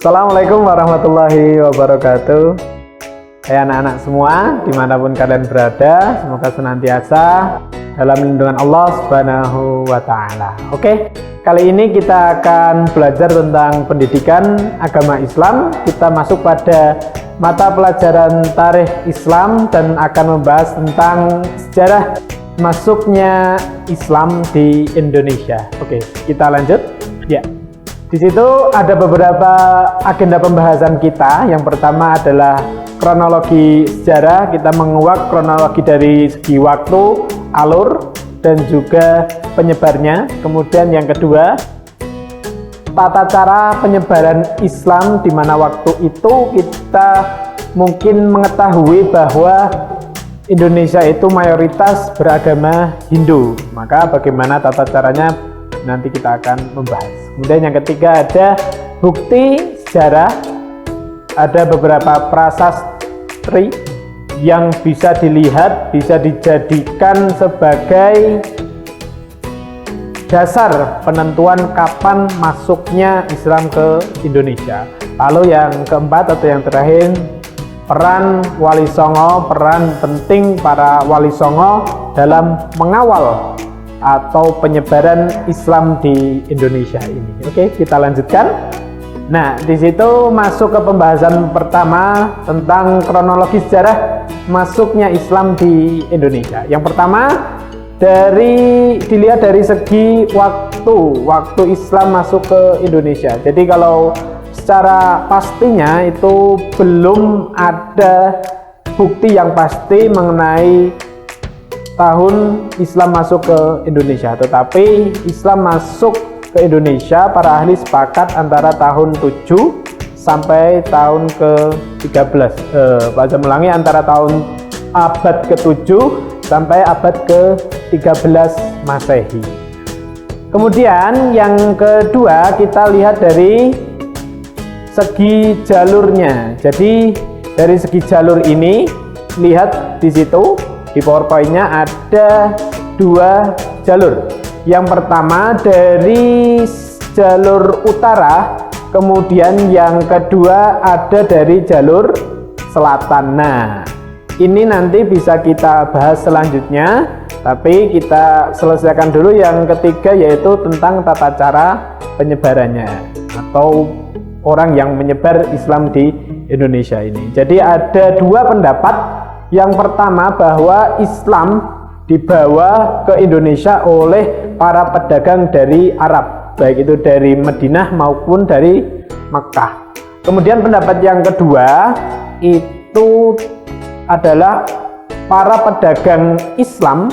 Assalamualaikum warahmatullahi wabarakatuh. Hai anak-anak semua, dimanapun kalian berada, semoga senantiasa dalam lindungan Allah Subhanahu wa Ta'ala. Oke, kali ini kita akan belajar tentang pendidikan agama Islam. Kita masuk pada mata pelajaran tarikh Islam dan akan membahas tentang sejarah masuknya Islam di Indonesia. Oke, kita lanjut. Ya. Di situ ada beberapa agenda pembahasan kita. Yang pertama adalah kronologi sejarah. Kita menguak kronologi dari segi waktu, alur, dan juga penyebarnya. Kemudian yang kedua, tata cara penyebaran Islam, di mana waktu itu kita mungkin mengetahui bahwa Indonesia itu mayoritas beragama Hindu. Maka bagaimana tata caranya nanti kita akan membahas. Kemudian yang ketiga ada bukti sejarah. Ada beberapa prasasti yang bisa dilihat, bisa dijadikan sebagai dasar penentuan kapan masuknya Islam ke Indonesia. Lalu yang keempat atau yang terakhir, peran Wali Songo, peran penting para Wali Songo dalam mengawal atau penyebaran Islam di Indonesia ini. Oke, kita lanjutkan. Nah, di situ masuk ke pembahasan pertama tentang kronologi sejarah masuknya Islam di Indonesia. Yang pertama, dilihat dari segi waktu Islam masuk ke Indonesia. Jadi kalau secara pastinya itu belum ada bukti yang pasti mengenai tahun Islam masuk ke Indonesia, tetapi Islam masuk ke Indonesia para ahli sepakat antara tahun 7 sampai tahun ke-13. Saya ulangi, antara tahun abad ke-7 sampai abad ke-13 Masehi. Kemudian yang kedua, kita lihat dari segi jalurnya. Jadi dari segi jalur ini, lihat di situ di PowerPoint-nya ada dua jalur. Yang pertama dari jalur utara, kemudian yang kedua ada dari jalur selatan. Nah, ini nanti bisa kita bahas selanjutnya, tapi kita selesaikan dulu yang ketiga, yaitu tentang tata cara penyebarannya atau orang yang menyebar Islam di Indonesia ini. Jadi ada dua pendapat. Yang pertama, bahwa Islam dibawa ke Indonesia oleh para pedagang dari Arab, baik itu dari Madinah maupun dari Mekah. Kemudian pendapat yang kedua itu adalah para pedagang Islam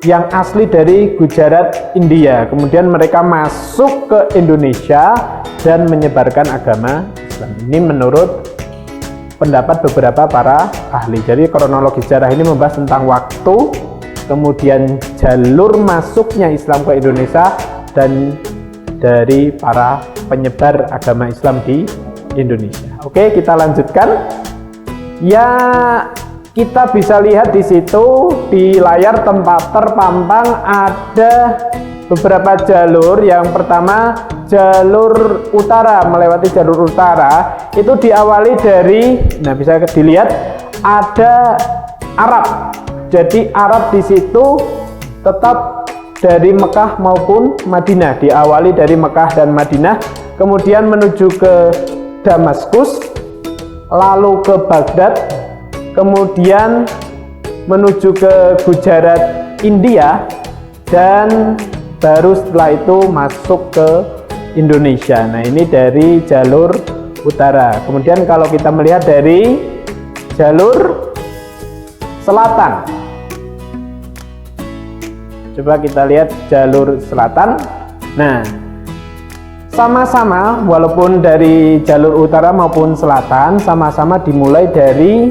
yang asli dari Gujarat, India. Kemudian mereka masuk ke Indonesia dan menyebarkan agama Islam. Ini menurut pendapat beberapa para ahli. Jadi kronologi sejarah ini membahas tentang waktu, kemudian jalur masuknya Islam ke Indonesia, dan dari para penyebar agama Islam di Indonesia. Oke, kita lanjutkan. Ya, kita bisa lihat di situ di layar tempat terpampang ada beberapa jalur. Yang pertama, jalur utara, melewati jalur utara itu diawali dari, nah bisa dilihat ada Arab. Jadi Arab di situ tetap dari Mekah maupun Madinah, diawali dari Mekah dan Madinah, kemudian menuju ke Damaskus, lalu ke Baghdad, kemudian menuju ke Gujarat, India, dan baru setelah itu masuk ke Indonesia. Nah, ini dari jalur utara. Kemudian kalau kita melihat dari jalur selatan, coba kita lihat jalur selatan. Nah, sama-sama walaupun dari jalur utara maupun selatan sama-sama dimulai dari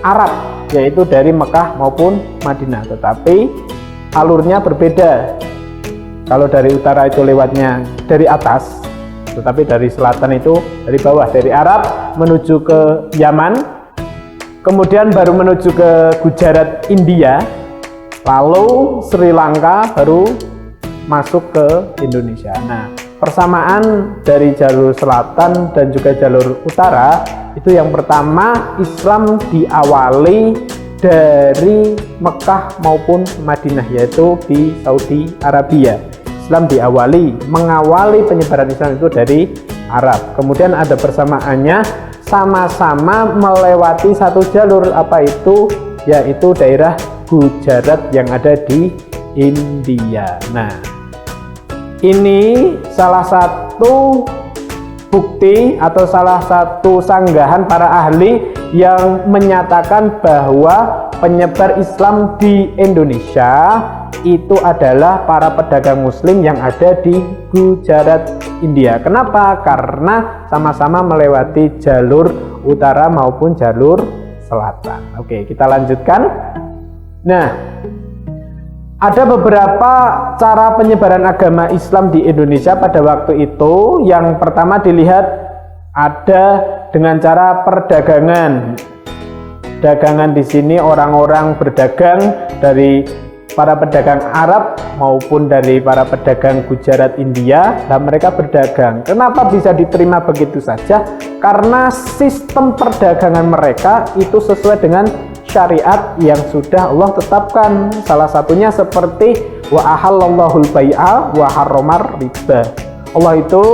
Arab, yaitu dari Mekah maupun Madinah, tetapi alurnya berbeda. Kalau dari utara itu lewatnya dari atas, tetapi dari selatan itu dari bawah, dari Arab menuju ke Yaman, kemudian baru menuju ke Gujarat, India, lalu Sri Lanka, baru masuk ke Indonesia. Nah, persamaan dari jalur selatan dan juga jalur utara itu yang pertama, Islam diawali dari Mekah maupun Madinah, yaitu di Saudi Arabia. Islam mengawali penyebaran Islam itu dari Arab. Kemudian ada persamaannya, sama-sama melewati satu jalur, apa itu? Yaitu daerah Gujarat yang ada di India. Nah, ini salah satu bukti atau salah satu sanggahan para ahli yang menyatakan bahwa penyebar Islam di Indonesia itu adalah para pedagang muslim yang ada di Gujarat, India. Kenapa? Karena sama-sama melewati jalur utara maupun jalur selatan. Oke, kita lanjutkan. Nah, ada beberapa cara penyebaran agama Islam di Indonesia pada waktu itu. Yang pertama dilihat ada dengan cara perdagangan. Dagangan di sini orang-orang berdagang dari para pedagang Arab maupun dari para pedagang Gujarat, India. Dan mereka berdagang. Kenapa bisa diterima begitu saja? Karena sistem perdagangan mereka itu sesuai dengan syariat yang sudah Allah tetapkan. Salah satunya seperti wa ahallallahul bai'a wa harramar riba. Allah itu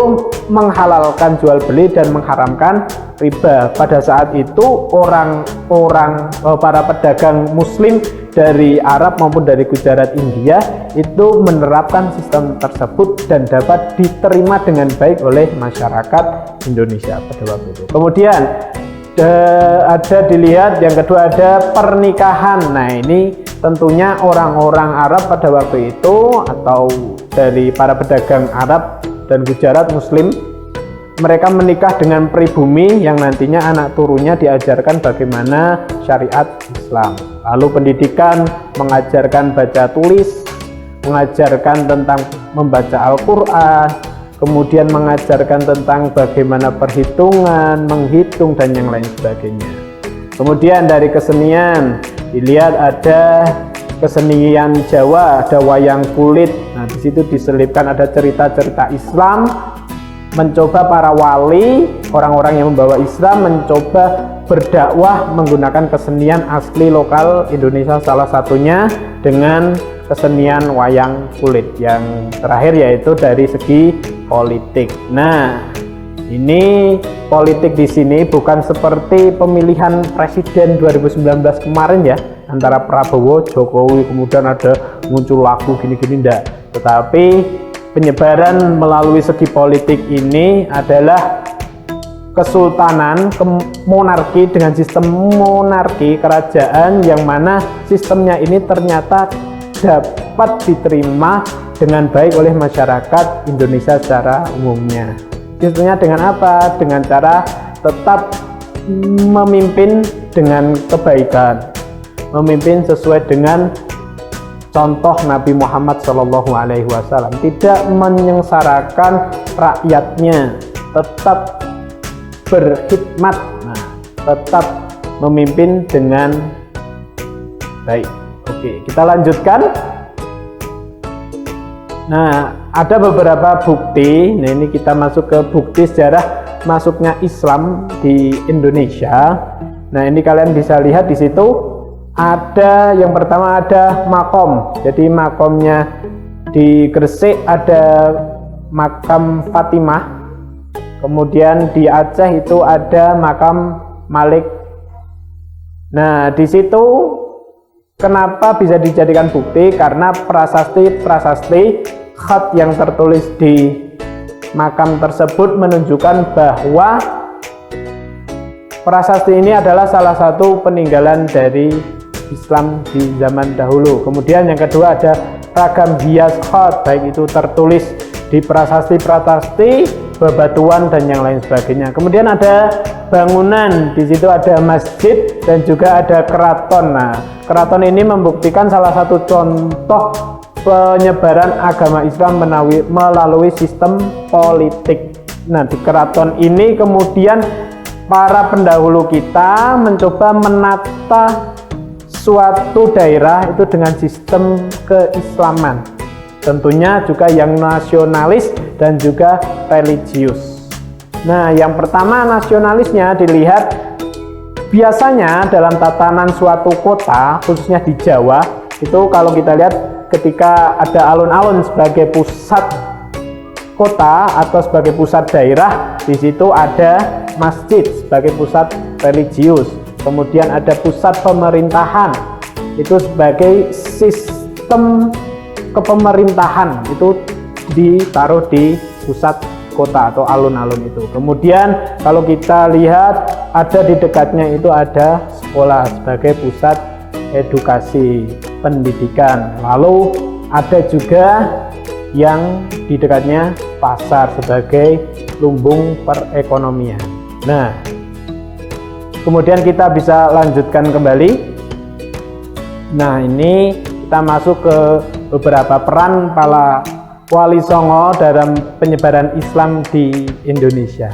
menghalalkan jual beli dan mengharamkan riba. Pada saat itu para pedagang muslim dari Arab maupun dari Gujarat, India itu menerapkan sistem tersebut dan dapat diterima dengan baik oleh masyarakat Indonesia pada waktu itu. Kemudian ada dilihat yang kedua ada pernikahan. Nah, ini tentunya orang-orang Arab pada waktu itu atau dari para pedagang Arab dan Gujarat muslim, mereka menikah dengan pribumi yang nantinya anak turunnya diajarkan bagaimana syariat Islam. Lalu pendidikan, mengajarkan baca tulis, mengajarkan tentang membaca Al-Quran, kemudian mengajarkan tentang bagaimana perhitungan, menghitung, dan yang lain sebagainya. Kemudian dari kesenian, dilihat ada kesenian Jawa, ada wayang kulit. Nah, di situ diselipkan ada cerita-cerita Islam, mencoba para wali, orang-orang yang membawa Islam, mencoba berdakwah menggunakan kesenian asli lokal Indonesia, salah satunya dengan kesenian wayang kulit. Yang terakhir yaitu dari segi politik. Nah, ini politik di sini bukan seperti pemilihan presiden 2019 kemarin ya, antara Prabowo, Jokowi, kemudian ada muncul lagu gini-gini, enggak. Tetapi penyebaran melalui segi politik ini adalah kesultanan, monarki dengan sistem monarki, kerajaan yang mana sistemnya ini ternyata dapat diterima dengan baik oleh masyarakat Indonesia secara umumnya. Sistemnya dengan apa? Dengan cara tetap memimpin dengan kebaikan, memimpin sesuai dengan contoh Nabi Muhammad SAW, tidak menyengsarakan rakyatnya, tetap berkhidmat, tetap memimpin dengan baik. Oke, kita lanjutkan. Nah, ada beberapa bukti. Nah, ini kita masuk ke bukti sejarah masuknya Islam di Indonesia. Nah, ini kalian bisa lihat di situ ada yang pertama ada makom. Jadi makomnya di Gresik ada makam Fatimah. Kemudian di Aceh itu ada makam Malik. Nah, di situ kenapa bisa dijadikan bukti? Karena prasasti khat yang tertulis di makam tersebut menunjukkan bahwa prasasti ini adalah salah satu peninggalan dari Islam di zaman dahulu. Kemudian yang kedua ada ragam hias khat, baik itu tertulis di prasasti, bebatuan, dan yang lain sebagainya. Kemudian ada bangunan, di situ ada masjid dan juga ada keraton. Nah, keraton ini membuktikan salah satu contoh penyebaran agama Islam melalui sistem politik. Nah, di keraton ini kemudian para pendahulu kita mencoba menata suatu daerah itu dengan sistem keislaman. Tentunya juga yang nasionalis dan juga religius. Nah, yang pertama nasionalisnya dilihat biasanya dalam tatanan suatu kota, khususnya di Jawa, itu kalau kita lihat ketika ada alun-alun sebagai pusat kota atau sebagai pusat daerah, di situ ada masjid sebagai pusat religius. Kemudian ada pusat pemerintahan, itu sebagai sistem kepemerintahan, itu ditaruh di pusat kota atau alun-alun itu. Kemudian kalau kita lihat ada di dekatnya itu ada sekolah sebagai pusat edukasi pendidikan. Lalu ada juga yang di dekatnya pasar sebagai lumbung perekonomian. Nah, kemudian kita bisa lanjutkan kembali. Nah, ini kita masuk ke beberapa peran para Wali Songo dalam penyebaran Islam di Indonesia.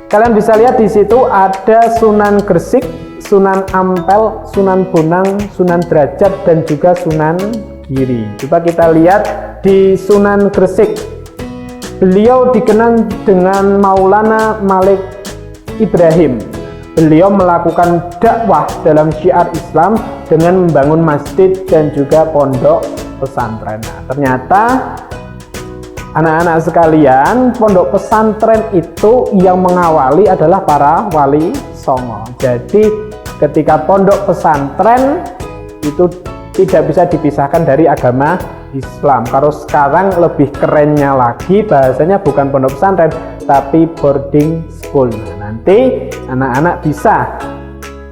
Kalian bisa lihat di situ ada Sunan Gresik, Sunan Ampel, Sunan Bonang, Sunan Derajat, dan juga Sunan Giri. Coba kita lihat di Sunan Gresik. Beliau dikenal dengan Maulana Malik Ibrahim. Beliau melakukan dakwah dalam syiar Islam dengan membangun masjid dan juga pondok pesantren. Nah, ternyata anak-anak sekalian, pondok pesantren itu yang mengawali adalah para wali songo. Jadi ketika pondok pesantren itu tidak bisa dipisahkan dari agama Islam. Kalau sekarang lebih kerennya lagi, bahasanya bukan pondok pesantren tapi boarding school. Nah, nanti anak-anak bisa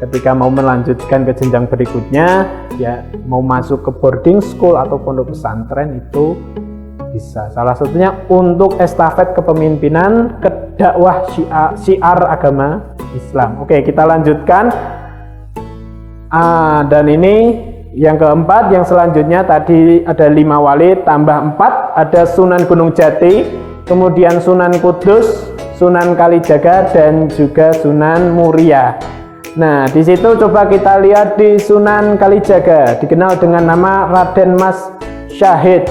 ketika mau melanjutkan ke jenjang berikutnya, ya mau masuk ke boarding school atau pondok pesantren itu bisa. Salah satunya untuk estafet kepemimpinan ke dakwah syiar agama Islam. Oke, kita lanjutkan. Dan ini yang keempat, yang selanjutnya tadi ada 5 wali tambah 4, ada Sunan Gunung Jati, kemudian Sunan Kudus, Sunan Kalijaga, dan juga Sunan Muria. Nah, di situ coba kita lihat di Sunan Kalijaga, dikenal dengan nama Raden Mas Syahid.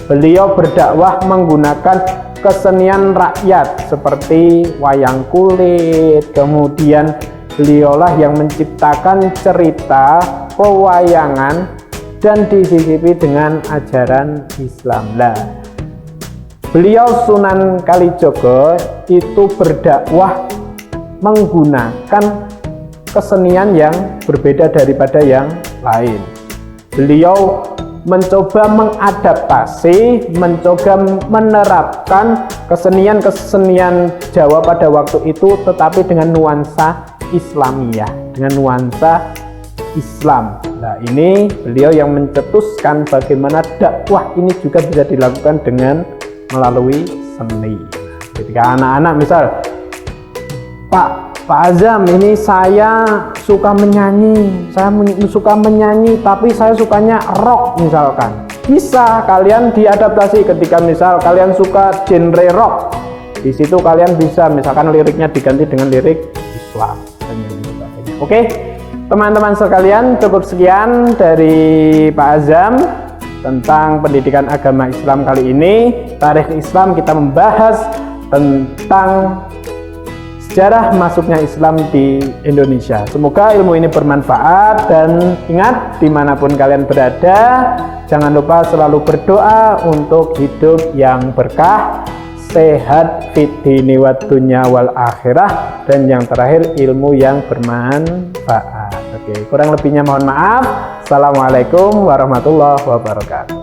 Beliau berdakwah menggunakan kesenian rakyat seperti wayang kulit, kemudian beliaulah yang menciptakan cerita pewayangan dan disisipi dengan ajaran Islam. Nah, beliau Sunan Kalijogo itu berdakwah menggunakan kesenian yang berbeda daripada yang lain. Beliau mencoba mengadaptasi, mencoba menerapkan kesenian-kesenian Jawa pada waktu itu, tetapi dengan nuansa Islamiyah, dengan nuansa Islam. Nah, ini beliau yang mencetuskan bagaimana dakwah ini juga bisa dilakukan dengan melalui seni. Ketika anak-anak misal, Pak Azam, ini saya suka menyanyi, tapi saya sukanya rock misalkan. Bisa kalian diadaptasi ketika misal kalian suka genre rock. Di situ kalian bisa misalkan liriknya diganti dengan lirik Islam dan yang sebagainya. Oke, teman-teman sekalian, cukup sekian dari Pak Azam tentang pendidikan agama Islam kali ini. Tarikh Islam kita membahas tentang sejarah masuknya Islam di Indonesia. Semoga ilmu ini bermanfaat, dan ingat dimanapun kalian berada, jangan lupa selalu berdoa untuk hidup yang berkah, sehat fid dini wad dunya wal akhirah, dan yang terakhir ilmu yang bermanfaat. Oke, kurang lebihnya mohon maaf. Assalamualaikum warahmatullahi wabarakatuh.